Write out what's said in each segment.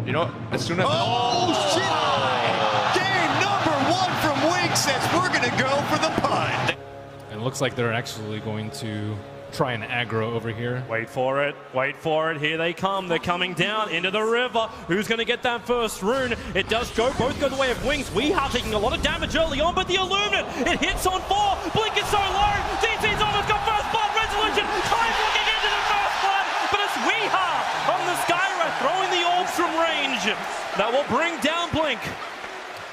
You know, as soon as... Oh, shit! Game number 1 from Wing says we're going to go for the punt. And it looks like they're actually going to try and aggro over here. Wait for it, wait for it. Here they come. They're coming down into the river. Who's going to get that first rune? It does go. Both go the way of Wings. Weeha taking a lot of damage early on, but the Illuminate, it hits on 4. Blink is so low. DC's almost got first blood. Resolution, time looking into the first blood, but it's Weeha on the Skyra throwing the orbs from range. That will bring down Blink.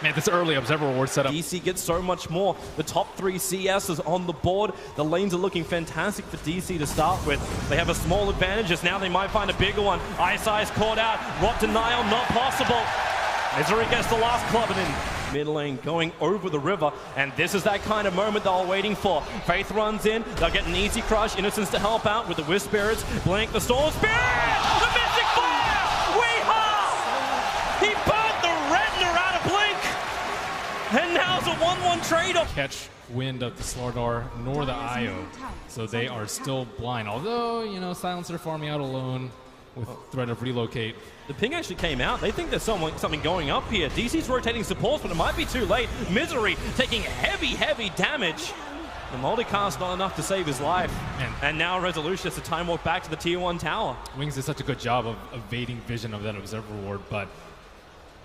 Man, this early Observer Reward setup. DC gets so much more. The top 3 CSs on the board. The lanes are looking fantastic for DC to start with. They have a small advantage as now they might find a bigger one. Ice caught out. Rot denial, not possible. Misery gets the last club and in mid lane going over the river. And this is that kind of moment they were waiting for. Faith runs in. They'll get an easy crush. Innocence to help out with the Wisp Spirits. Blink the Storm Spirit! The Mystic Fire! Weeha! He burned the Retina out of Blink! And now it's a 1-1 trade-off. Catch wind of the Slardar nor the IO, so they are still blind. Although, you know, Silencer farming out alone with threat of relocate. The ping actually came out. They think there's something going up here. DC's rotating supports, but it might be too late. Misery taking heavy damage. The multicast not enough to save his life. And now Resolution has to time walk back to the tier 1 tower. Wings did such a good job of evading vision of that Observer Ward, but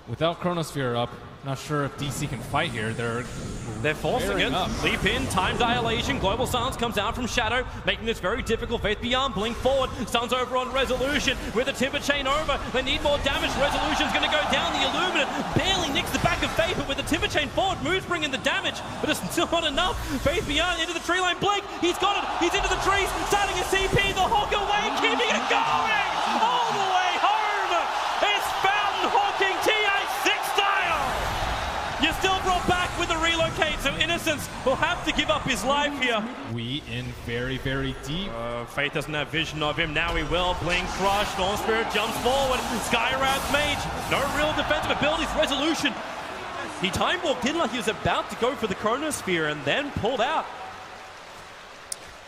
without Chronosphere up, not sure if DC can fight here. They're forcing it. Leap in, time dilation. Global Silence comes out from Shadow, making this very difficult. Faith Beyond, Blink forward. Stuns over on Resolution with a Timber Chain over. They need more damage. Resolution's going to go down. The Illuminate barely nicks the back of Faith, but with the Timber Chain forward, moves bringing the damage, but it's still not enough. Faith Beyond into the tree line. Blink, he's got it. He's into the trees, starting a CP. The Hawk away, keeping it going all the way home. It's Fountain Hawking TA6 style. You're still brought back with the relocate, so Innocence will have to give up his life here. We in very deep. Faith doesn't have vision of him. Now he will. Blink crush. Storm Spirit jumps forward. Skyrad's mage. No real defensive abilities. Resolution. He time walked in like he was about to go for the Chronosphere and then pulled out.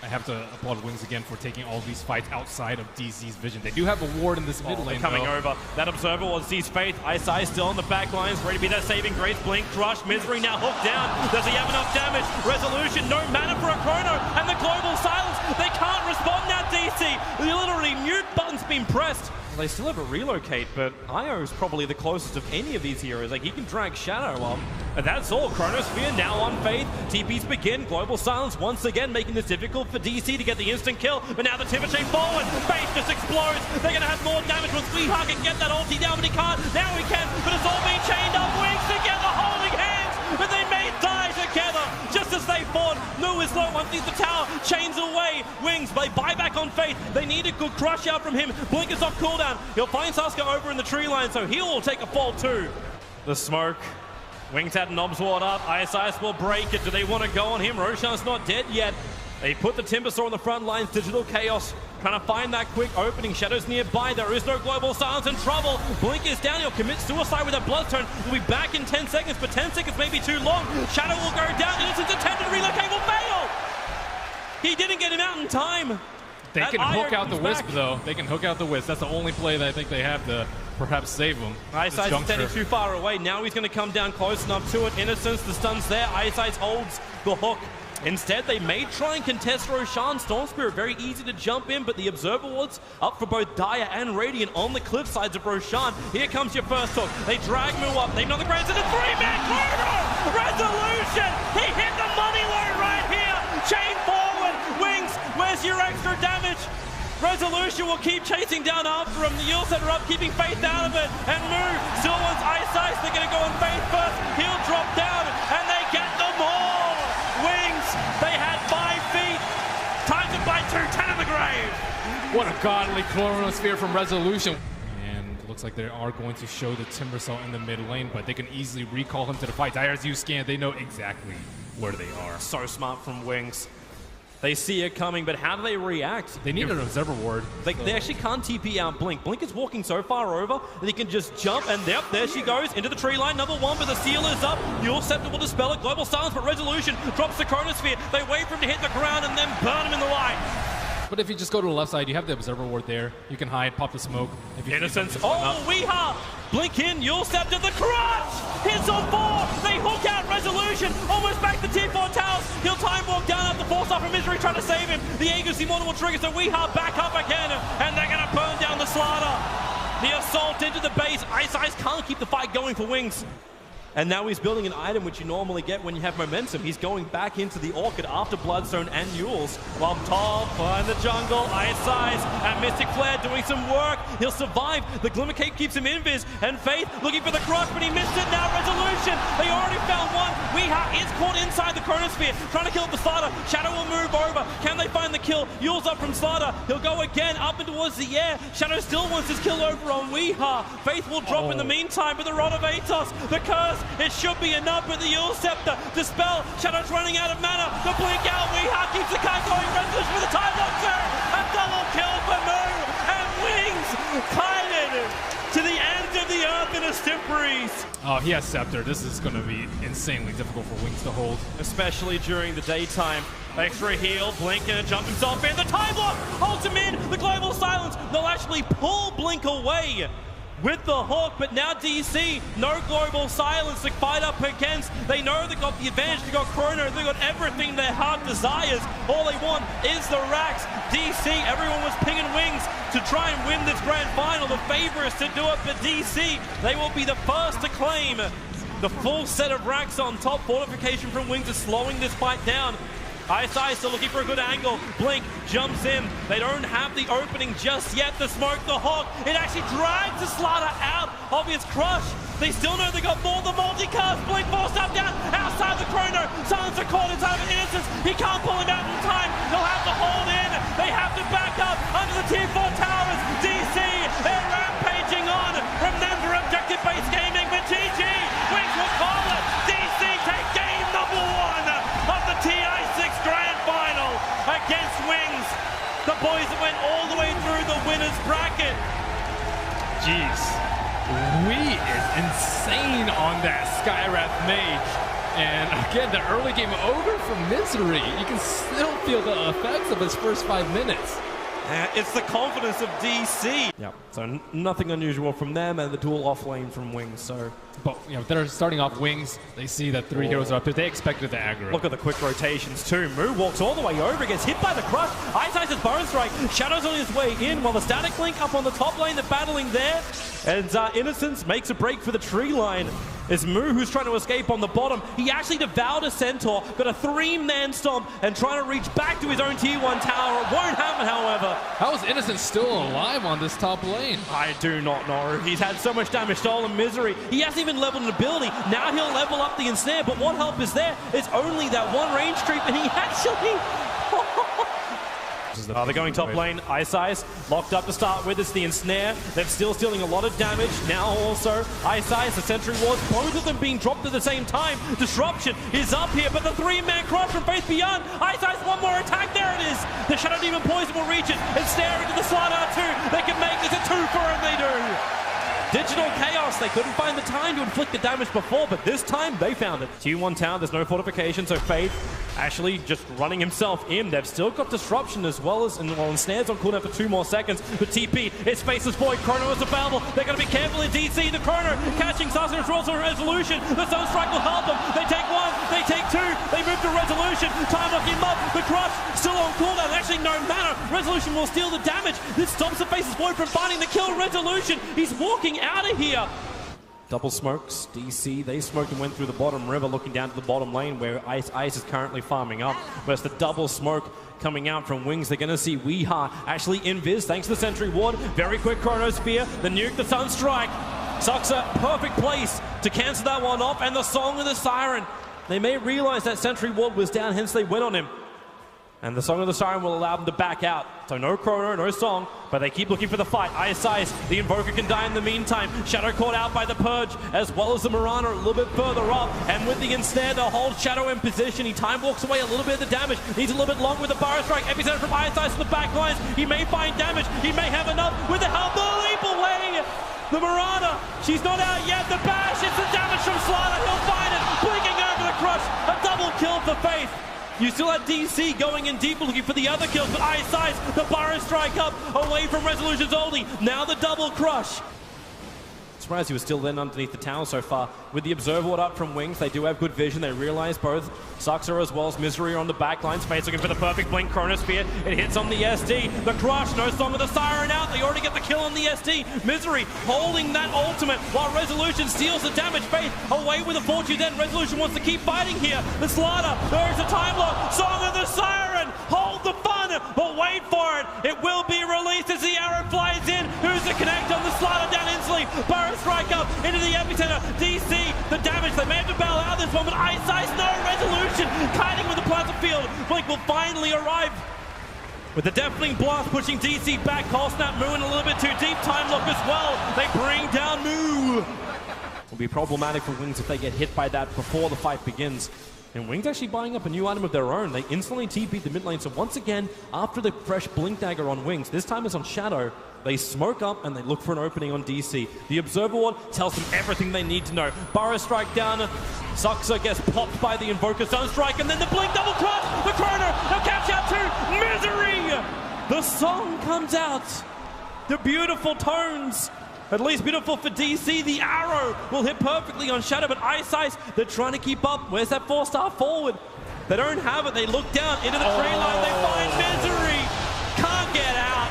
I have to applaud Wings again for taking all these fights outside of DC's vision. They do have a ward in this mid lane. Coming over. That Observer Ward sees Faith. Ice still on the back lines, ready to be that saving grace. Blink, crush, Misery now hooked down. Does he have enough damage? Resolution, no mana for a Chrono, and the Global Silence. They can't respond now, DC. Literally, mute button's been pressed. They still have a relocate, but Io is probably the closest of any of these heroes. Like, he can drag Shadow up. And that's all. Chronosphere now on Faith. TPs begin. Global Silence once again making this difficult for DC to get the instant kill. But now the Timber Chain forward. Faith just explodes. They're going to have more damage once Weeha can get that ulti down, but he can't. Now he can, but it's all being chained up. Wings together, holding hands. But they may die together just as they fought. Lu is low. Once he's the tower, chains away. Wings, they buy back on Faith. They need a good crush out from him. Blink is off cooldown. He'll find Saska over in the tree line, so he'll take a fall too. The smoke. Wings had an Obs Ward up. ISIS will break it. Do they want to go on him? Roshan's not dead yet. They put the Timber Saw on the front lines. Digital Chaos trying to find that quick opening. Shadows nearby. There is no Global Silence and trouble. Blink is down. He'll commit suicide with a Bloodstone. He'll be back in 10 seconds, but 10 seconds may be too long. Shadow will go down. Innocent's attempted relocate will fail. He didn't get him out in time. They can hook out the Wisp, though. They can hook out the Wisp. That's the only play that I think they have to perhaps save him. Eyesight is standing too far away. Now he's going to come down close enough to it. Innocence, the stun's there. Eyesight holds the hook. Instead, they may try and contest Roshan. Storm Spirit, very easy to jump in, but the Observer Wards up for both Dire and Radiant on the cliff sides of Roshan. Here comes your first hook. They drag Mu up. They've not the Grand Center. 3-man corridor! Resolution! He hit the money low right here! Chain forward! Wings, where's your extra damage? Resolution will keep chasing down after him. The Yule Center up, keeping Faith out of it. And Mu still wants Ice. They're going to go on Faith first. He'll drop down, and they get them all. Wings, they had 5 feet. Times it by 2, 10 in the grave. What a godly Chronosphere from Resolution. And looks like they are going to show the Timber Saw in the mid lane, but they can easily recall him to the fight. Dire's use scan, they know exactly where they are. So smart from Wings. They see it coming, but how do they react? They need an Observer Ward. They actually can't TP out Blink. Blink is walking so far over that he can just jump, and yep, there she goes into the tree line. Number 1, but the seal is up. Yule Scepter will dispel it. Global Silence, but Resolution drops the Chronosphere. They wait for him to hit the ground and then burn him in the light. But if you just go to the left side, you have the observer ward there. You can hide, pop the smoke. If you Innocence. Oh, Weeha! Blink in, Yule Scepter, the crutch! Hits on 4! They hook out Resolution! Almost back to Tier 4 towers! He'll time walk down after 4-star from Misery trying to save him. The Aegis Immortal will trigger, so Weeha back up again, and they're gonna burn down the Slaughter. The assault into the base. Ice can't keep the fight going for Wings. And now he's building an item which you normally get when you have momentum. He's going back into the Orchid after Bloodstone and Yules. While Top in the jungle, Ice and Mystic Flare doing some work. He'll survive. The Glimmer Cape keeps him invis. And Faith looking for the crush, but he missed it. Now Resolution. They already found one. Weeha is caught inside the Chronosphere, trying to kill the Slaughter. Shadow will move over. Can they find the kill? Yules up from Slaughter. He'll go again up and towards the air. Shadow still wants his kill over on Weeha. Faith will drop in the meantime, but the Rod of Atos, the curse, it should be enough with the Yule Scepter. Dispel, Shadow's running out of mana. The blink out, Weeha keeps the kite going. Resolution for the time lock, sir. A double kill for Moo. And Wings kited to the end of the earth in a stiff breeze. Oh, he has Scepter. This is going to be insanely difficult for Wings to hold. Especially during the daytime. Extra heal, Blink gonna jump himself in. The time lock holds him in. The global silence. They'll actually pull Blink away with the hook, but now DC, no global silence to fight up against. They know they got the advantage, they got Chrono, they got everything their heart desires. All they want is the racks. DC, everyone was pinging Wings to try and win this grand final. The favorites to do it, but DC, they will be the first to claim the full set of racks on top. Fortification from Wings is slowing this fight down. Ice still looking for a good angle. Blink jumps in. They don't have the opening just yet. The smoke, the hawk. It actually drags the Slaughter out of his crush. They still know they got more. The multicast. Blink forced up down outside the Chrono. Silencer caught inside of Innocence. He can't pull him out in time. They'll have to hold in. They have to back up under the Tier 4 towers. DC, they're rampaging on. Remember objective-based gaming, but GG. Wings will call it. DC take game number 1 of the TI6 Grand Final against Wings. The boys that went all the way through the winner's bracket. Jeez. We is insane on that Skywrath Mage. And again, the early game over from Misery. You can still feel the effects of his first 5 minutes. It's the confidence of DC. Yeah, so nothing unusual from them, and the dual off lane from Wings. So, but you know, they're starting off Wings. They see that 3 heroes are up there. They expected the aggro. Look at the quick rotations too. Moo walks all the way over, gets hit by the crush. Ice's Bone Strike. Shadow's on his way in, while the Static Link up on the top lane. They're battling there, and Innocence makes a break for the tree line. It's Moo who's trying to escape on the bottom. He actually devoured a Centaur, got a 3-man stomp, and trying to reach back to his own Tier 1 tower. It won't happen, however. How is Innocence still alive on this top lane? I do not know. He's had so much damage, stolen Misery. He hasn't even leveled an ability. Now he'll level up the Ensnare, but what help is there? It's only that one range creep, and he actually... they're going top lane. Ice locked up to start with. It's the Ensnare. They're still stealing a lot of damage. Now also Ice, the Sentry Wards, both of them being dropped at the same time. Disruption is up here, but the 3-man crush from Faith Beyond. Ice, one more attack. There it is. The Shadow Demon Poison will reach it and stare into the Slaughter 2. They can make this a 2 for him. They do. Digital Chaos, they couldn't find the time to inflict the damage before, but this time they found it. Tier 1 town, there's no fortification, so Faith actually just running himself in. They've still got Disruption as well as, and Snares on cooldown for 2 more seconds. But TP, it's Faceless Void, Chrono is available. They're going to be careful in DC. The Chrono catching Sassurus rolls on Resolution. The Sunstrike will help them. They take 1, they take 2, they move to Resolution. Time locking him up. The Crush still on cooldown. Actually, no mana. Resolution will steal the damage. This stops the Faceless Void from finding the kill. Resolution, he's walking out of here. Double smokes, DC, they smoked and went through the bottom river, looking down to the bottom lane where Ice is currently farming up. But it's the double smoke coming out from Wings. They're going to see Weeha actually invis, thanks to the Sentry Ward. Very quick Chronosphere, the nuke, the Sunstrike. Suxa, perfect place to cancel that one off, and the Song of the Siren. They may realize that Sentry Ward was down, hence they went on him. And the Song of the Siren will allow them to back out. So no Chrono, no Song, but they keep looking for the fight. Ice, the Invoker can die in the meantime. Shadow caught out by the Purge, as well as the Mirana a little bit further up. And with the Ensnare, they'll hold Shadow in position. He time walks away a little bit of the damage. Needs a little bit long with the Burrow Strike. Epicenter from Ice to the back lines. He may find damage. He may have enough with the help. The leap away. The Mirana, she's not out yet. The bash, it's the damage from Slaughter. He'll find it. Blinking over the crush. A double kill for Faith. You still had DC going in deep looking for the other kills, but Ice Ice, the Burrow strike up away from Resolution's oldie. Now the double crush. Surprised he was still then underneath the tower so far. With the Observer Ward up from Wings, they do have good vision. They realize both Suxer as well as Misery are on the back line. Space looking for the perfect blink Chronosphere. It hits on the SD. The crush, no song of the Siren out. They already get the kill on the SD. Misery holding that ultimate while Resolution steals the damage. Faith away with the Fortune then. Resolution wants to keep fighting here. The Slaughter, there's a time lock. Song of the Siren, hold the fun, but wait for it. It will be released as the arrow flies in. Who's the connect on the Slaughter down instantly? Burrow strike up into the epicenter. DC, the damage. They may have to bail out this one, but Ice Ice, no Resolution. Kiting with the plasma field. Blink will finally arrive. With the deafening blast pushing DC back. Cold Snap moving a little bit too deep. Time lock as well. They bring down Moo. Will be problematic for Wings if they get hit by that before the fight begins. And Wings actually buying up a new item of their own. They instantly TP'd the mid lane. So once again, after the fresh Blink Dagger on Wings, this time it's on Shadow. They smoke up and they look for an opening on DC. The Observer Ward tells them everything they need to know. Burrow strike down. Suxer gets popped by the Invoker Sunstrike, and then the Blink double crush. The Chrono, they'll catch out to Misery. The song comes out. The beautiful tones. At least beautiful for DC. The arrow will hit perfectly on Shadow, but Ice Ice, they're trying to keep up. Where's that 4-star forward? They don't have it. They look down into the tree line. They find Misery. Can't get out.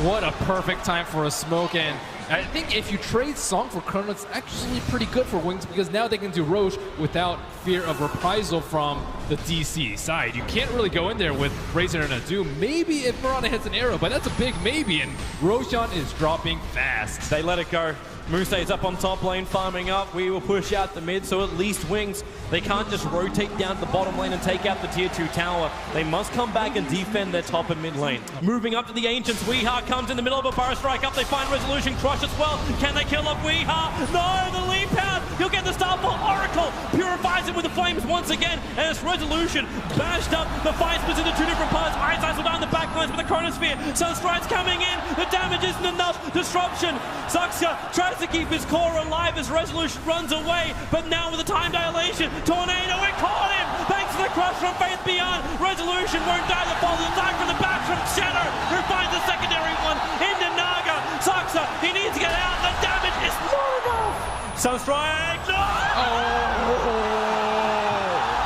What a perfect time for a smoke, and I think if you trade Song for Chrono, it's actually pretty good for Wings because now they can do Roche without fear of reprisal from the DC side. You can't really go in there with Razor and a Doom. Maybe if Mirana hits an arrow, but that's a big maybe, and Roshan is dropping fast. They let it go. Musei's up on top lane, farming up. We will push out the mid, so at least Wings, they can't just rotate down to the bottom lane and take out the tier 2 tower. They must come back and defend their top and mid lane. Moving up to the Ancients, Weeha comes in the middle of a Burrow strike up. They find Resolution, crush as well. Can they kill up Weeha? No, the leap out. He'll get the Starfall. Oracle purifies it with the flames once again, and it's Resolution bashed up. The fight splits into two different parts. Ice Ice will down the back lines with the Chronosphere. Sunstrike's coming in. The damage isn't enough. Disruption. Suxer tries to keep his core alive as Resolution runs away, but now with the time dilation, Tornado, it caught him! Thanks to the crush from Faith Beyond, Resolution won't die. The fall attack from the back from Shadow, who finds the secondary one into Naga. Suxer, he needs to get out. The damage is not enough. Sunstrike, no!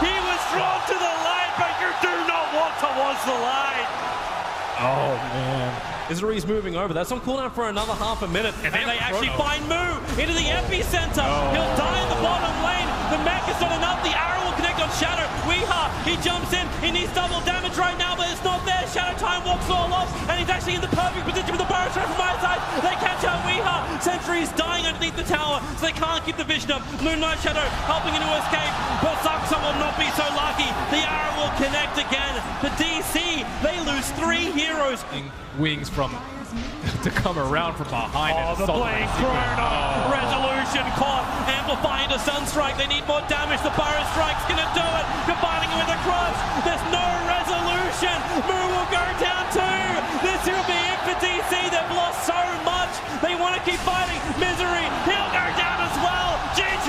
He was drawn to the light, but you do not want towards the light. Oh, man. Misery's moving over. That's on cooldown for another half a minute. And they actually find Moo into the epicenter. He'll die in the bottom lane. The mech is not enough. The arrow will connect on Shadow. Weeha, he jumps in. He needs double damage right now, but it's not there. Shadow time walks all off, and he's actually in the perfect position with the Burrow strike from my side. They catch out Weeha. Sentry's dying underneath the tower, so they can't keep the vision up. Moonlight Shadow helping him to escape, but Suxer will not be so lucky. The arrow will connect again. The DC, they lose 3 heroes. Wings from to come around from behind. The Blink Chrono. Resolution caught. Amplifying to Sunstrike. They need more damage. The Burrow strike's gonna do it. Combining it with the crush. There's no Resolution. Moo will go down too. This will be it for DC. They've lost so much. They want to keep fighting. Misery. He'll go down as well. GG.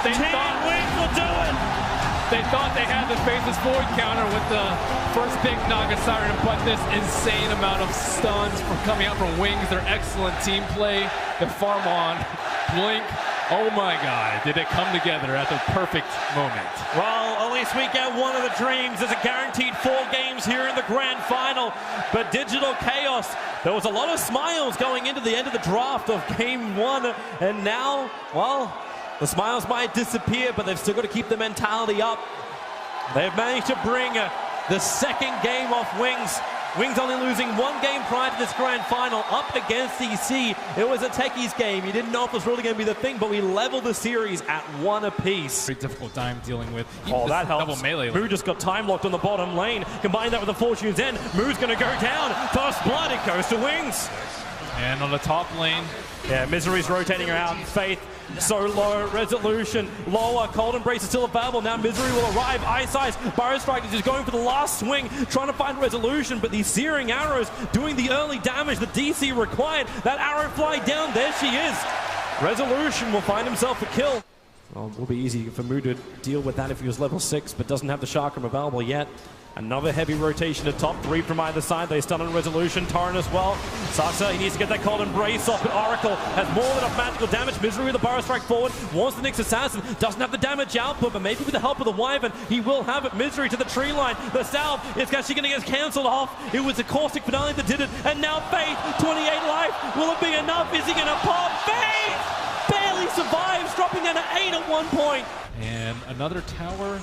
Team Wings will do it. They thought they had the Faceless Void counter with the first big Naga Siren, but this insane amount of stuns from coming out from Wings, their excellent team play, the farm on, Blink, oh my god, did it come together at the perfect moment. Well, at least we get one of the dreams. There's a guaranteed 4 games here in the grand final, but Digital Chaos, there was a lot of smiles going into the end of the draft of game 1, and now, well, the smiles might disappear, but they've still got to keep the mentality up. They've managed to bring the second game off Wings. Wings only losing 1 game prior to this grand final up against DC. It was a techies game. You didn't know if it was really going to be the thing, but we leveled the series at 1 apiece. Very difficult time dealing with. Oh, that helps. Double melee. Moo just got time locked on the bottom lane. Combine that with the Fortune's End. Moo's going to go down. First blood, it goes to Wings. And on the top lane. Yeah, Misery's rotating around. Faith so low. Resolution lower. Cold Embrace is still available. Now Misery will arrive. Ice Ice. Burrow strike is just going for the last swing, trying to find Resolution, but these searing arrows doing the early damage the DC required. That arrow fly down. There she is. Resolution will find himself a kill. Well, it will be easy for Mu to deal with that if he was level 6, but doesn't have the chakram available yet. Another heavy rotation at top, 3 from either side. They stun on Resolution, Torrent as well. Saksa, he needs to get that cold embrace off, but Oracle has more than enough magical damage. Misery with the Burrow Strike forward, wants the Nyx Assassin, doesn't have the damage output, but maybe with the help of the Wyvern, he will have it. Misery to the tree line. The salve is actually going to get cancelled off. It was the Caustic Finale that did it, and now Faith, 28 life. Will it be enough? Is he going to pop? Faith barely survives, dropping down to 8 at one point. And another tower.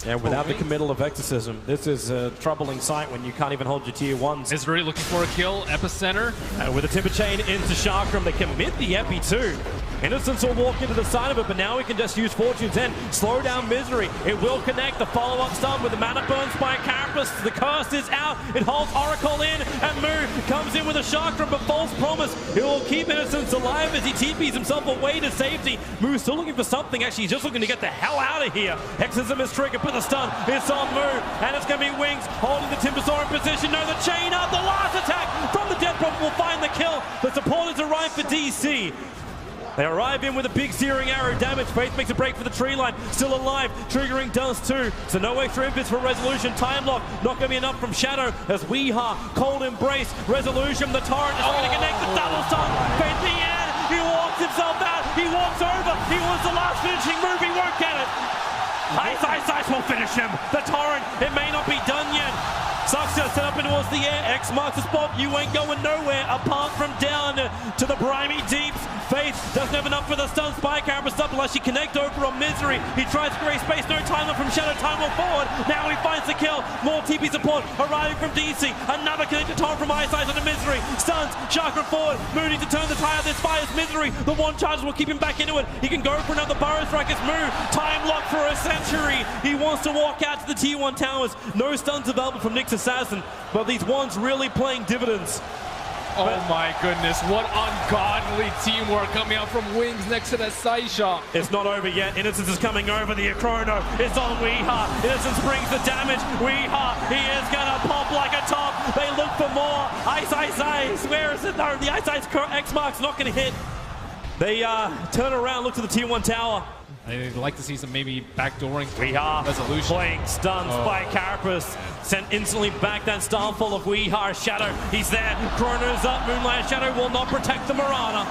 And without the committal of Exorcism, this is a troubling sight when you can't even hold your tier 1s. Misery looking for a kill, Epicenter. With a Timber Chain into Chakram, they commit the Epi too. Innocence will walk into the side of it, but now we can just use Fortune's End, slow down Misery. It will connect the follow-up stun with the Mana Burns by Carapace. The curse is out. It holds Oracle in, and Mu comes in with a Chakram, but false promise. It will keep Innocence alive as he TPs himself away to safety. Mu's still looking for something. Actually, he's just looking to get the hell out of here. Exorcism is triggered, but the stun is on Mu, and it's going to be Wings holding the Timbersaw in position. No, the chain up. The last attack from the Death Prophet will find the kill. The supporters arrive for DC. They arrive in with a big searing arrow damage. Faith makes a break for the tree line. Still alive. Triggering does too. So no extra inputs for Resolution. Time lock. Not going to be enough from Shadow as Weeha. Cold embrace. Resolution. The torrent is going to connect the double stun. Faith the end. He walks himself out. He walks over. He wants the last finishing move. He won't get it. Ice will finish him. The torrent. It may not be done yet. Saksa set up towards the air. X marks the spot. You ain't going nowhere apart from down to the briny deeps. Faith doesn't have enough for the stun. Spy Carapace up unless she connect over on Misery. He tries to create space. No timer from Shadow. Time will forward. Now he finds the kill. More TP support arriving from DC. Another connected torrent from Ice on the Misery. Stuns. Chakra forward. Moody to turn the tide. This fires Misery. The one charge will keep him back into it. He can go for another Burrow Strike. It's Mu. Time lock for a century. He wants to walk out to the tier 1 towers. No stuns available from Nyx Assassin, but these ones really playing dividends. Oh my goodness, what ungodly teamwork coming out from Wings next to that side shot. It's not over yet. Innocence is coming over. The Chrono is on Weeha. Innocence brings the damage. Weeha, he is gonna pop like a top. They look for more. Ice. Where is it? No, the Ice X mark's not gonna hit. They turn around, look to the tier 1 tower. I'd like to see some maybe backdooring. Weeha Resolution. playing stuns by Carapace. Sent instantly back that Starfall of Weeha. Shadow, he's there. Chrono's up. Moonlight Shadow will not protect the Marana.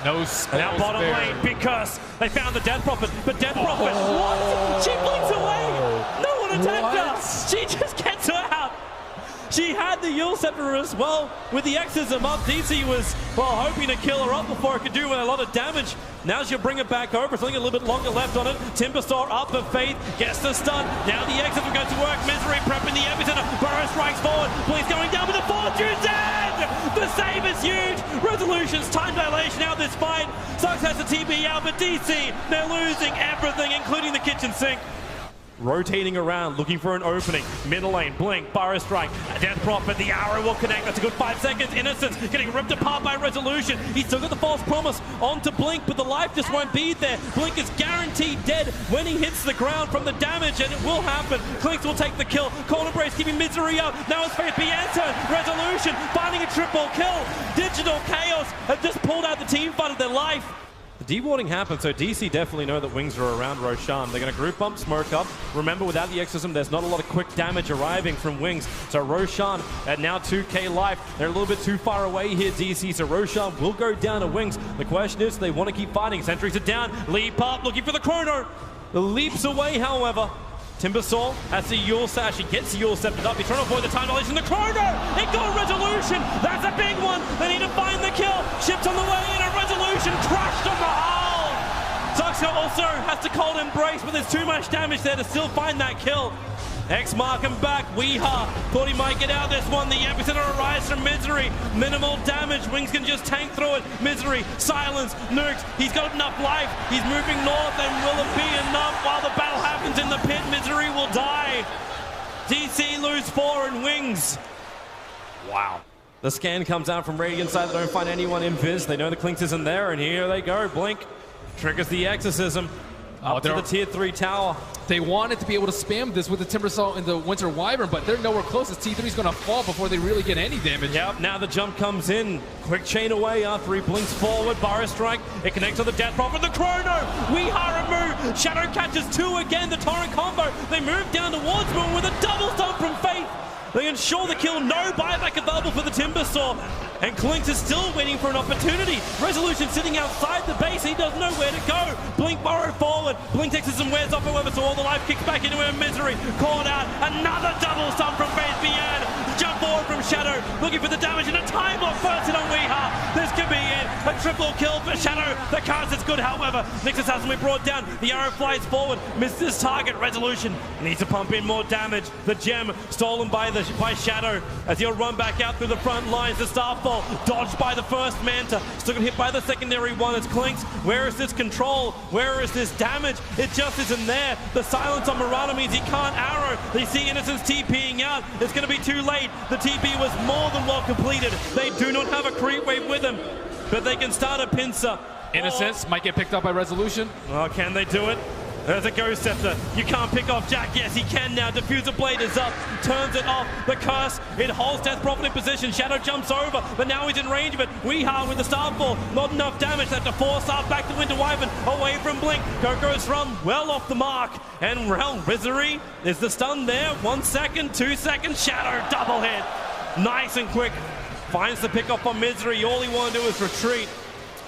No spell. And now bottom lane because they found the Death Prophet. But Death Prophet, what? She blinks away. No one attacked her. She just gets her out. She had the Yule Scepter as well. With the Exorcism up, DC was, well, hoping to kill her up before it could do a lot of damage. Now she'll bring it back over. Something a little bit longer left on it. Timbersaw up for Faith. Gets the stun. Now the Exorcism goes to work. Misery prepping the epicenter. Burrow strikes forward. Bleed's going down with the Fortune's End. The save is huge. Resolution's time dilation out this fight. Sucks has the TP out, but DC, they're losing everything, including the kitchen sink. Rotating around, looking for an opening. Middle lane, Blink, Burrow Strike, Death Prophet, the arrow will connect. That's a good 5 seconds. Innocence getting ripped apart by Resolution. He's still got the false promise onto Blink, but the life just won't be there. Blink is guaranteed dead when he hits the ground from the damage, and it will happen. Clinks will take the kill. Cold Embrace keeping Misery up. Now it's Faith Pianto. Resolution finding a triple kill. Digital Chaos have just pulled out the team fight of their life. The dewarding happened, so DC definitely know that Wings are around Roshan. They're going to group bump, smoke up. Remember, without the Exorcism, there's not a lot of quick damage arriving from Wings. So Roshan at now 2k life. They're a little bit too far away here, DC, so Roshan will go down to Wings. The question is, do they want to keep fighting? Sentries are down. Leap up, looking for the Chrono. The leaps away, however. Timbersaw has the Yule Sash. He gets the Yule Scepter up. He's trying to avoid the time dilation. The Chrono! It got Resolution! That's a big one! They need to find the kill! Ships on the way in, a Resolution crushed on the hull! Zuxo also has to Cold Embrace, but there's too much damage there to still find that kill. X-Mark him back. Weeha thought he might get out this one. The epicenter arrives from Misery. Minimal damage. Wings can just tank through it. Misery, silence, nukes. He's got enough life. He's moving north, and will it be enough? While the battle happens in the pit, Misery will die. DC lose 4 and Wings. Wow. The scan comes out from Radiant side. They don't find anyone in Viz. They know the Clinks isn't there, and here they go. Blink triggers the Exorcism up to the tier 3 tower. They wanted to be able to spam this with the Timber Saw and the Winter Wyvern, but they're nowhere close as T3 is going to fall before they really get any damage. Yep, now the jump comes in. Quick chain away after he blinks forward. Burrow Strike, it connects to the Death Prophet. The Chrono! Move. Shadow catches 2 again, the Torrent combo. They move down towards Moon with a double stomp from Faith. They ensure the kill, no buyback available for the Timbersaw. And Clinks is still waiting for an opportunity. Resolution sitting outside the base, he doesn't know where to go. Blink burrow forward. Blink takes some wears off, however, so all the life kicks back into her. Misery. Caught out. Another double stomp from Faith Bian. Jump forward from Shadow, looking for the damage, and a time lock first hit on Weeha. This could be it. A triple kill for Shadow. The cast is good, however. Nixus hasn't been brought down. The arrow flies forward. Misses his target. Resolution needs to pump in more damage. The gem stolen by Shadow as he'll run back out through the front lines. The Starfall dodged by the first Manta. Still hit by the secondary one as Clinks. Where is this control? Where is this damage? It just isn't there. The silence on Murata means he can't arrow. They see Innocence TPing out. It's going to be too late. The TP was more than well completed. They do not have a creep wave with them, but they can start a pincer. Innocence might get picked up by Resolution. Oh, can they do it? There's a Ghost Scepter. You can't pick off Jack. Yes, he can now. Diffuser Blade is up. Turns it off. The curse. It holds Death Prophet in position. Shadow jumps over, but now he's in range of it. Weeha with the Starfall. Not enough damage. They have to force up back to Winter Wyvern. Away from Blink. Coco's run well off the mark. And Misery is the stun there. 1 second, 2 seconds. Shadow double hit. Nice and quick. Finds the pick up on Misery. All he want to do is retreat.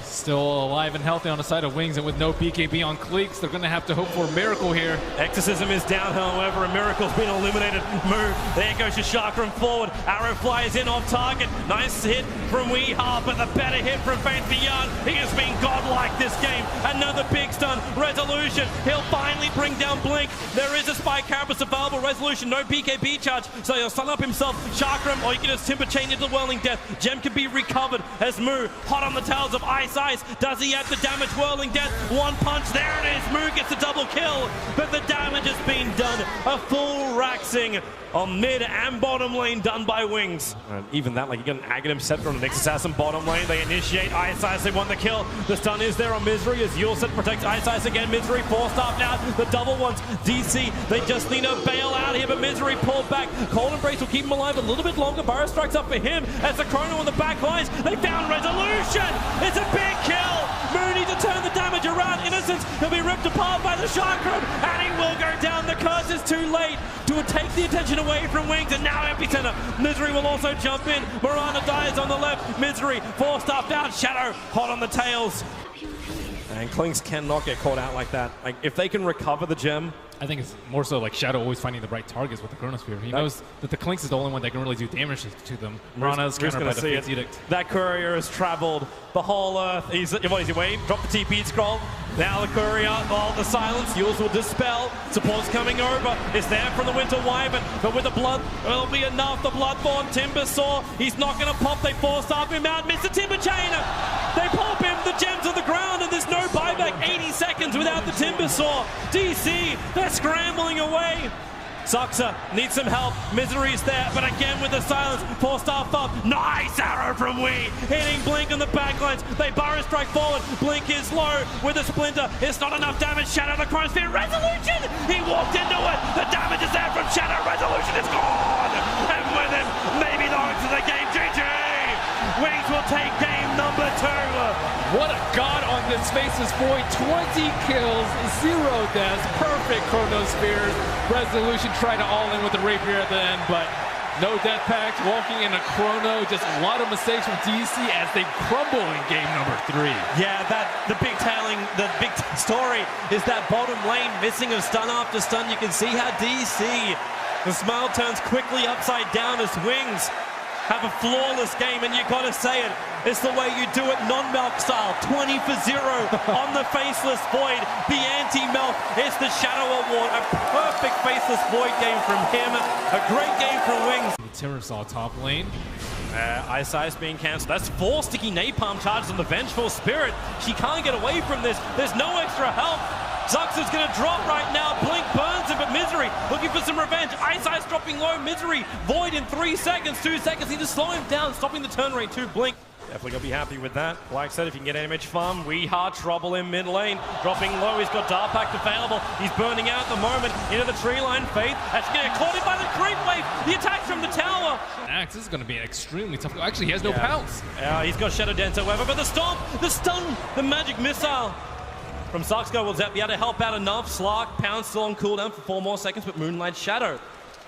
Still alive and healthy on the side of Wings, and with no BKB on Cleeks, they're going to have to hope for a miracle here. Exorcism is down, however, a miracle's been eliminated. Move. There goes Chakram forward. Arrow flies in off target. Nice hit from Weeha, but the better hit from Faith Beyond. He has been godlike this game. Another big stun. Resolution. He'll finally bring down Blink. There is a Spike Carapace available. Resolution, no BKB charge, so he'll stun up himself. Chakram, or you can just Timber Chain into Whirling Death. Gem can be recovered as Moo, hot on the tails of Ice. Does he have the damage? Whirling Death, 1 punch, there it is. Moo gets a double kill, but the damage has been done. A full Raxing on mid and bottom lane done by Wings. And even that, like, you got an Aghanim Scepter on the Nexus Assassin bottom lane. They initiate Ice, they want the kill. The stun is there on Misery as Yulset protects Ice again. Misery forced up now. The double ones. DC, they just need to bail out here, but Misery pulled back. Cold Embrace will keep him alive a little bit longer. Burrow Strikes up for him as the Chrono on the back lines. They found Resolution. It's a big kill. Mooney to turn the damage around. Innocence, he'll be ripped apart by the Chakram, and he will go down. The curse is too late to take the attention away from Wings, and now Epicenter. Misery will also jump in. Miranda dies on the left. Misery forced up down. Shadow hot on the tails. And Clinks cannot get caught out like that. Like, if they can recover the gem. I think it's more so like Shadow always finding the right targets with the Chronosphere. He knows that the Clinks is the only one that can really do damage to them. Mirana's countered by the Fate's Edict. That courier has traveled the whole earth. What is he waiting? Drop the TP scroll. Now the courier, the silence. Yules will dispel. Support's coming over. It's there from the Winter Wyvern, but with the blood, it'll be enough. The Bloodborne Timbersaw. He's not going to pop. They force up him out. Mr. Timber Chainer. They pop him. The gem to the ground, and there's no buyback. 80 seconds without the Timbersaw. DC, they're scrambling away. Soxa needs some help. Misery's there, but again with the silence. Forced off up. Nice arrow from Wee. Hitting Blink on the backlines. They Burrow Strike forward. Blink is low with a Splinter. It's not enough damage. Shadow the Chronosphere. Resolution! He walked into it. The damage is there from Shadow. Resolution is gone. And with him, maybe the hopes of the game. GG! Wings will take game number 2. What a god on this Faceless Void. 20 kills, 0 deaths, perfect Chronospheres. Resolution tried to all in with the Rapier at the end, but no death packs, walking in a Chrono. Just a lot of mistakes from DC as they crumble in game number 3. Yeah, the big story is that bottom lane missing of stun after stun. You can see how DC, the smile turns quickly upside down as Wings have a flawless game, and you gotta say it. It's the way you do it, non-Melk style. 20 for 0 on the Faceless Void. The anti-Melk. It's the Shadow Award. A perfect Faceless Void game from him. A great game from Wings. Timbersaw top lane. Ice being cancelled. That's 4 sticky napalm charges on the Vengeful Spirit. She can't get away from this. There's no extra help. Zux is going to drop right now. Blink burns him, but Misery looking for some revenge. Ice dropping low. Misery Void in 3 seconds. 2 seconds. He just slow him down, stopping the turn rate to Blink. Definitely gonna be happy with that. Like I said, if you can get damage farm, Weeha trouble in mid lane. Dropping low, he's got Dark Pact available. He's burning out at the moment into the tree line. Faith, that's gonna get caught in by the creep wave. The attack from the tower. Axe, this is gonna be an extremely tough. Actually, he has no pounce. He's got Shadow Dance, however, but the stomp, the stun, the magic missile from Suxgo will be able to help out enough. Slark, Pound still on cooldown for 4 more seconds, but Moonlight Shadow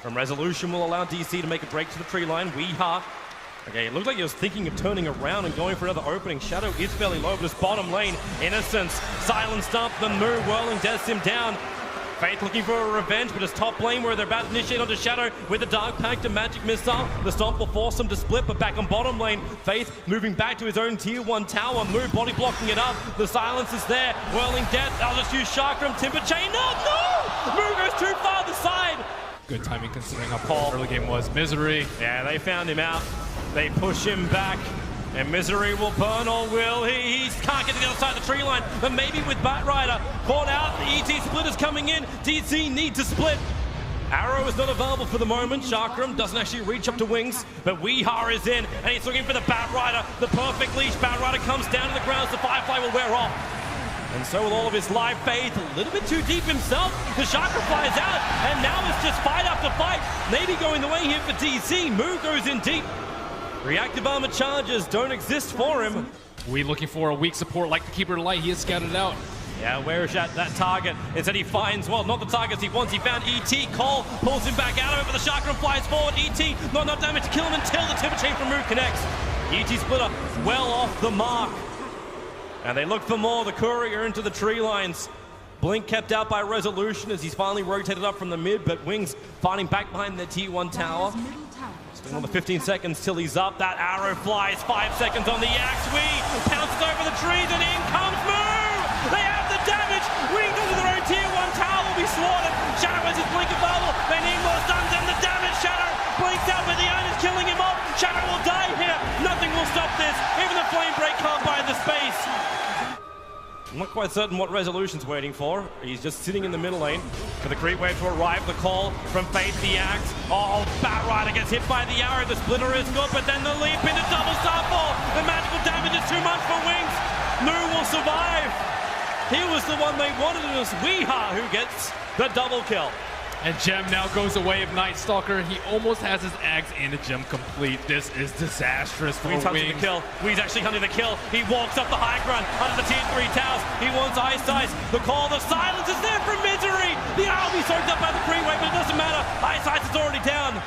from Resolution will allow DC to make a break to the tree line. Weeha. Okay, it looked like he was thinking of turning around and going for another opening. Shadow is fairly low, but his bottom lane, Innocence, silenced up, the Moo whirling Deaths him down. Faith looking for a revenge, but his top lane where they're about to initiate onto Shadow with the Dark Pact and Magic Missile. The Stomp will force him to split, but back on bottom lane, Faith moving back to his own tier 1 tower. Moo body blocking it up. The silence is there. Whirling Death. I'll just use Chakram, Timber Chain. No! Moo goes too far to the side. Good timing considering how poor the early game was. Misery. Yeah, they found him out. They push him back. And Misery will burn, or will he? He can't get to the other side of the tree line, but maybe with Batrider caught out. The ET split is coming in. DC need to split. Arrow is not available for the moment. Chakram doesn't actually reach up to Wings, but Weeha is in, and he's looking for the Batrider. The perfect leash. Batrider comes down to the ground as the Firefly will wear off. And so with all of his live faith, a little bit too deep himself, the Chakra flies out, and now it's just fight after fight. Maybe going the way here for DC. Moo goes in deep. Reactive armor charges don't exist for him. We looking for a weak support like the Keeper Light. He is scouted out. Yeah, where is that target? Instead he finds, well, not the targets he wants. He found ET. Cole pulls him back out of it, but the Chakra flies forward. ET, not enough damage to kill him until the Timber Chain from Moo connects. ET Splitter well off the mark. And they look for more. The Courier into the tree lines. Blink kept out by Resolution as he's finally rotated up from the mid, but Wings fighting back behind their T1 tower. Still another 15 seconds till he's up. That arrow flies. 5 seconds on the axe. Pounces over the trees, and in comes Moo! They have the damage! Wings into their own tier 1 tower will be slaughtered. Shadow has his blink available. They need more stuns and the damage. Shadow blinks out, but the owner's killing him off. Shadow will die here. Nothing will stop this. Even the flame break can't buy the space. I'm not quite certain what Resolution's waiting for. He's just sitting in the middle lane for the creep wave to arrive. The call from Faith, the axe. Oh, Batrider gets hit by the arrow. The splitter is good, but then the leap into double starfall. The magical damage is too much for Wings. Moo will survive. He was the one they wanted. It was Weeha who gets the double kill. And Gem now goes away of Night Stalker. He almost has his axe and the gem complete. This is disastrous for Wings. Hunting the kill. Wings actually hunting the kill. He walks up the high ground under the tier 3 towers. He wants Ice. The call, the silence is there from Misery. The arrow will be soaked up by the creep wave, but it doesn't matter. Ice is already down.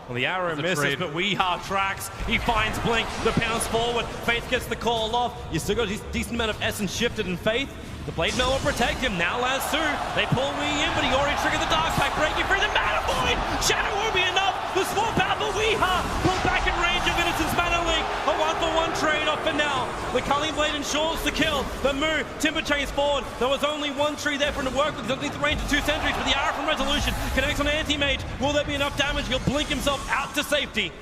Well, the arrow misses, but Weeha tracks. He finds Blink. The pounce forward. Faith gets the call off. You still got a decent amount of essence shifted in Faith. The Blade Mail will protect him. Now Lasso. They pull Wee in, but he already triggered the Dark Pact, breaking free the Mana Void. Shadow won't be enough. The swap out for Weeha. Pulled back in range of Innocence Mana Link. A 1-for-1 trade-off for now. The Culling Blade ensures the kill. The Moo, Timber Chains forward. There was only one tree there for him to work with. Underneath the range of 2 sentries, but the arrow from Resolution connects on Anti-Mage. Will there be enough damage? He'll blink himself out to safety.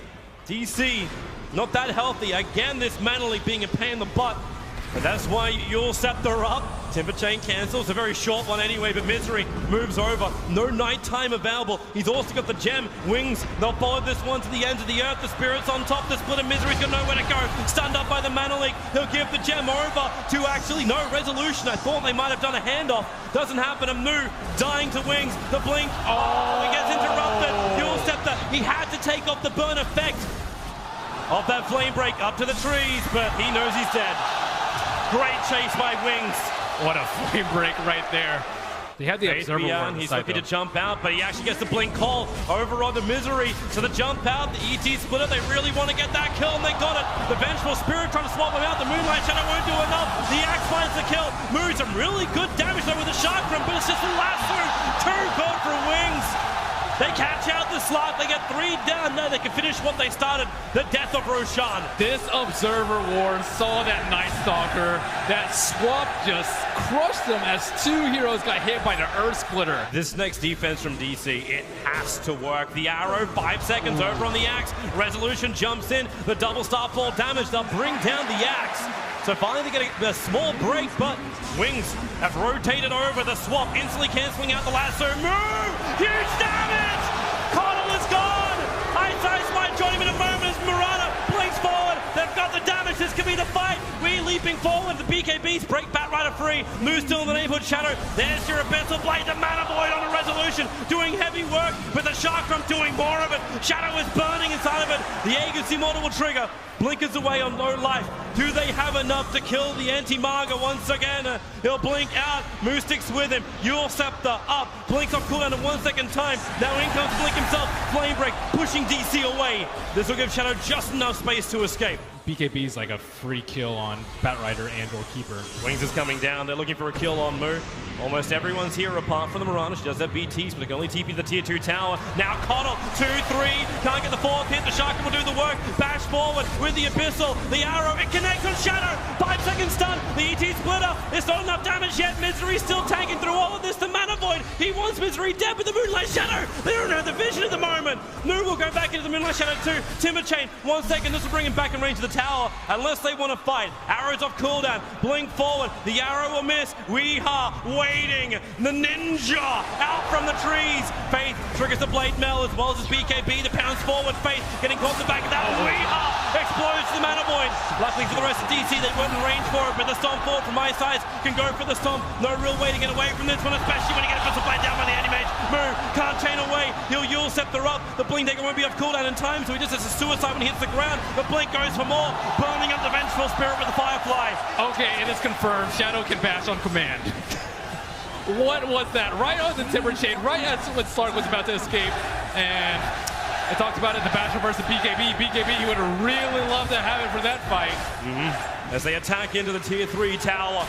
DC, not that healthy. Again, this Mana Link being a pain in the butt. But that's why you'll Scepter up. Timber Chain cancels, a very short one anyway, but Misery moves over. No nighttime available. He's also got the gem. Wings, they'll follow this one to the ends of the earth. The Spirit's on top. The Splitter Misery's got nowhere to go. Stunned up by the Mana Leak. He'll give the gem over to actually no Resolution. I thought they might have done a handoff. Doesn't happen. A Moo dying to Wings. The blink. Oh, he gets interrupted. You'll Scepter. He had to take off the burn effect of that flame break up to the trees, but he knows he's dead. Great chase by Wings. What a flame break right there. They had the Observer Ward. He's looking to jump out, but he actually gets the blink call over on the Misery. So the jump out, the ET Splitter, they really want to get that kill, and they got it. The Vengeful Spirit trying to swap him out. The Moonlight Shadow won't do enough. The axe finds the kill. Moves some really good damage though with the Chakram, but it's just the last two. Too good for Wings. They catch out the slot. They get 3 down. Now they can finish what they started. The death of Roshan. This Observer Ward saw that Night Stalker. That swap just crushed them as 2 heroes got hit by the Earth Splitter. This next defense from DC, it has to work. The arrow, 5 seconds over on the axe. Resolution jumps in. The double starfall damage. They'll bring down the axe. So finally they get a small break, but Wings have rotated over the swap, instantly canceling out the lasso. Move! Huge damage! Connell is gone! Ice might join him in a moment as Murata blinks forward. They've got the damage. This leaping forward. The BKBs break Batrider free. Moves still in the neighborhood. Shadow. There's your Abyssal Blade. The Mana Void on the Resolution. Doing heavy work with the Chakram doing more of it. Shadow is burning inside of it. The Aegis Immortal will trigger. Blinkers away on low life. Do they have enough to kill the anti-Marga once again? He'll blink out. Moostic's with him. Yule Scepter up. Blinks off cooldown in 1 second time. Now in comes Blink himself. Flame Break pushing DC away. This will give Shadow just enough space to escape. BKB is like a free kill on Batrider and or Keeper. Wings is coming down. They're looking for a kill on Moo. Almost everyone's here apart from the Mirana. She does have BTs, but it can only TP the tier 2 tower. Now Connell, 2-3. Can't get the fourth hit. The Shark will do the work. Bash forward with the Abyssal. The arrow. It connects on Shadow. 5 seconds stun. The ET splitter. There's not enough damage yet. Misery still tanking through all of this. The Mana Void. He wants Misery dead with the Moonlight Shadow. They don't have the vision at the moment. Moo will go back into the Moonlight Shadow too. Timber Chain. 1 second. This will bring him back in range of the tower. Unless they want to fight. Arrows off cooldown. Blink forward. The arrow will miss. Weeha waiting. The ninja out from the trees. Faith triggers the blade mail as well as his BKB. The pounds forward. Faith getting caught in the back of that. Weeha explodes the Mana Void. Luckily for the rest of DC, they weren't in range for it, but the Stomp forward from my side can go for the Stomp. No real way to get away from this one, especially when he gets a blade down by the Anti-Mage. Moo can't chain away. He'll Yule Scepter up. The Blink Dagger won't be off cooldown in time, so he just has a suicide when he hits the ground. The Blink goes for more. Burning up the Vengeful Spirit with the Firefly. Okay, it is confirmed. Shadow can bash on command. What was that? Right on the Timber Chain, right as when Slark was about to escape. And I talked about it in the Basher versus BKB. BKB, he would have really loved to have it for that fight. As they attack into the tier 3 tower,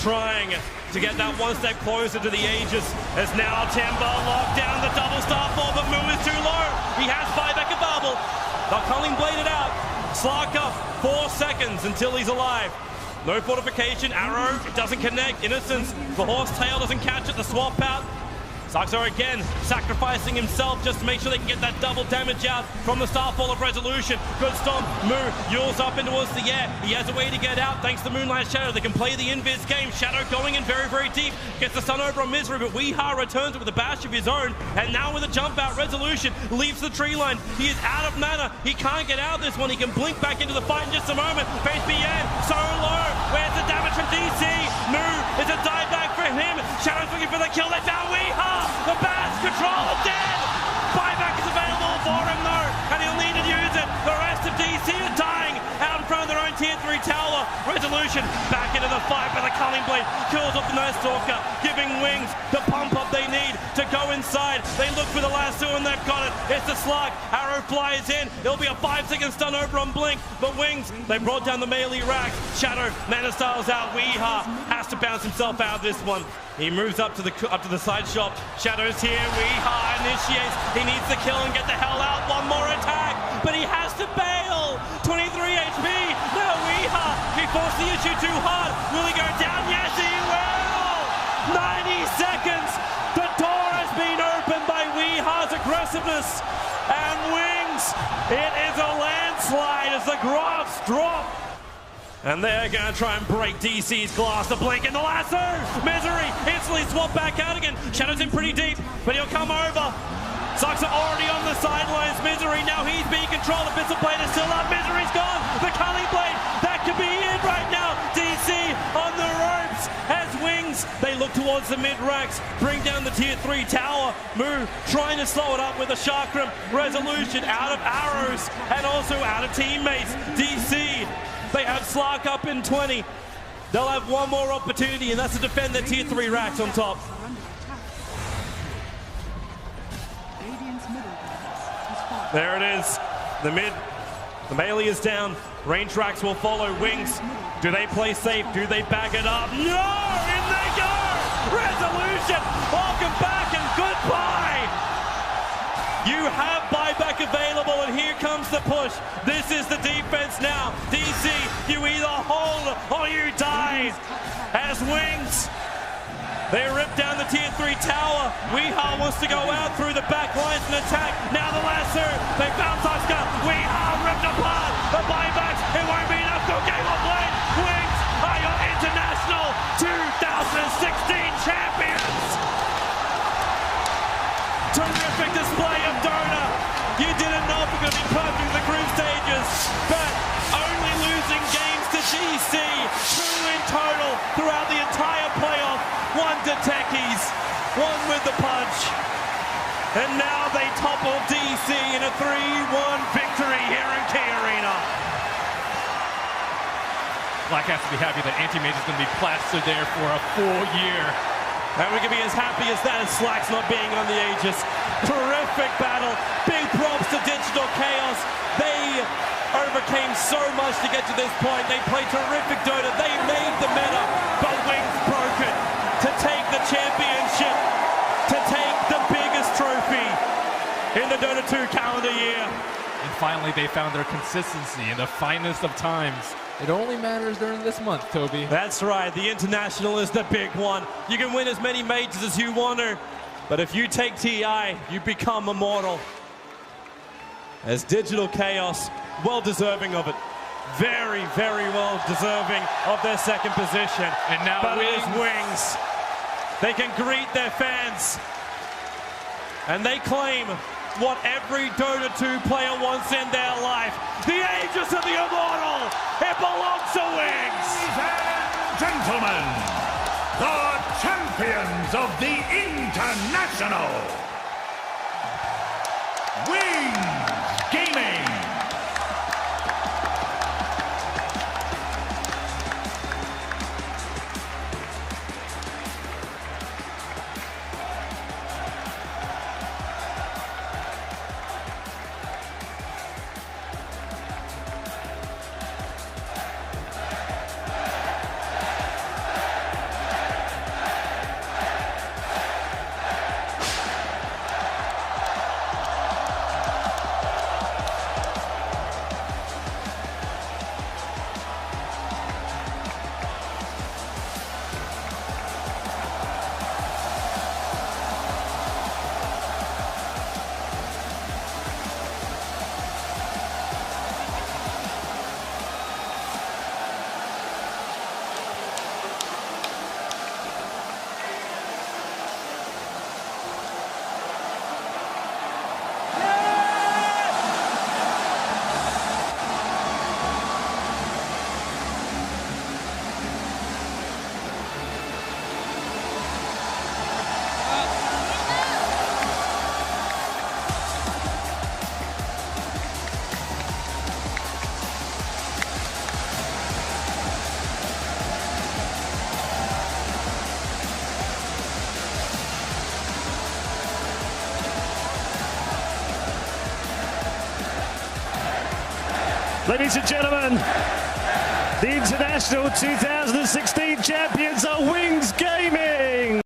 trying to get that one step closer to the Aegis. As now Timber locked down the double Starfall, but Moo is too low. He has buyback available. They'll Culling Blade it out. Slark up, 4 seconds until he's alive. No fortification, arrow, it doesn't connect. Innocence, the Horsetail doesn't catch it, the swap out. Saxo again sacrificing himself just to make sure they can get that double damage out from the Starfall of Resolution. Good stomp. Moo Yules up in towards the air. He has a way to get out thanks to Moonlight Shadow. They can play the invis game. Shadow going in very, very deep. Gets the stun over on Misery, but Weeha returns with a bash of his own. And now with a jump out, Resolution leaves the tree line. He is out of mana. He can't get out of this one. He can blink back into the fight in just a moment. Face BN, so low. Where's the damage from DC? Moo is a dive back for him. Shadow's looking for the kill. They found Weeha. The Bass control dead! Buyback is available for him though, and he'll need to use it. The rest of DC are dying out in front of their own tier 3 tower. Resolution back into the fight, but the Culling Blade kills off the Night Stalker, giving Wings the pump up they need to go inside. They look for the lasso and they've got it. It's the Slug. Arrow flies in. It'll be a 5-second stun over on Blink, but Wings, they brought down the melee racks. Shadow, Mana Styles out. Weeha has to bounce himself out of this one. He moves up to the side shop. Shadow's here. Weeha initiates. He needs to kill and get the hell out. One more attack, but he has to bail. 23 HP. Now Weeha. He forced the issue too hard. Will he go down? Yes, he will. 90 seconds. The door has been opened by Weeha's aggressiveness. And Wings, it is a landslide as the graphs drop. And they're going to try and break DC's glass. The Blink and the lasso. Misery instantly swap back out again. Shadow's in pretty deep, but he'll come over. Sucks are already on the sidelines. Misery, now he's being controlled. The Abyssal Blade is still up. Misery's gone. The Culling Blade, that could be it right now. DC on the ropes as Wings. They look towards the mid-racks. Bring down the tier 3 tower. Moo trying to slow it up with a Chakram. Resolution out of arrows and also out of teammates. DC, they have Slark up in 20. They'll have one more opportunity, and that's to defend their tier 3 racks on top. There it is. The melee is down. Range racks will follow. Wings, do they play safe? Do they bag it up? No! In they go! Resolution! Welcome back and goodbye! You have buyback available, and here comes the push. This is the defense now. DC, you either hold or you die. As Wings, they rip down the tier 3 tower. Weeha wants to go out through the back lines and attack. Now the lasso. They found Tusker. Weeha ripped apart. The buybacks. It won't be enough. Go game on Blade. Wings are your international 2016 champions. Terrific display of Dota. You didn't know if it was going to be perfect in the group stages, but only losing games to GC And now they topple DC in a 3-1 victory here in Key Arena. Black has to be happy that Anti-Mage is going to be plastered there for a full year. And we can be as happy as that as Slack's not being on the Aegis. Terrific battle. Big props to Digital Chaos. They overcame so much to get to this point. They played terrific Dota. They made the meta, but Wings broke it to take the championship, to take the biggest trophy in the Dota 2 calendar year. And finally, they found their consistency in the finest of times. It only matters during this month, Toby. That's right. The International is the big one. You can win as many majors as you want to, but if you take TI, you become immortal. As Digital Chaos, well deserving of it. Very, very well deserving of their second position. And now but Wings. it is Wings. They can greet their fans. And they claim what every Dota 2 player wants in their life. The Aegis of the Immortal. It belongs to Wings. Ladies and gentlemen, the champions of the International, Wings Gaming. Ladies and gentlemen, the International 2016 champions are Wings Gaming!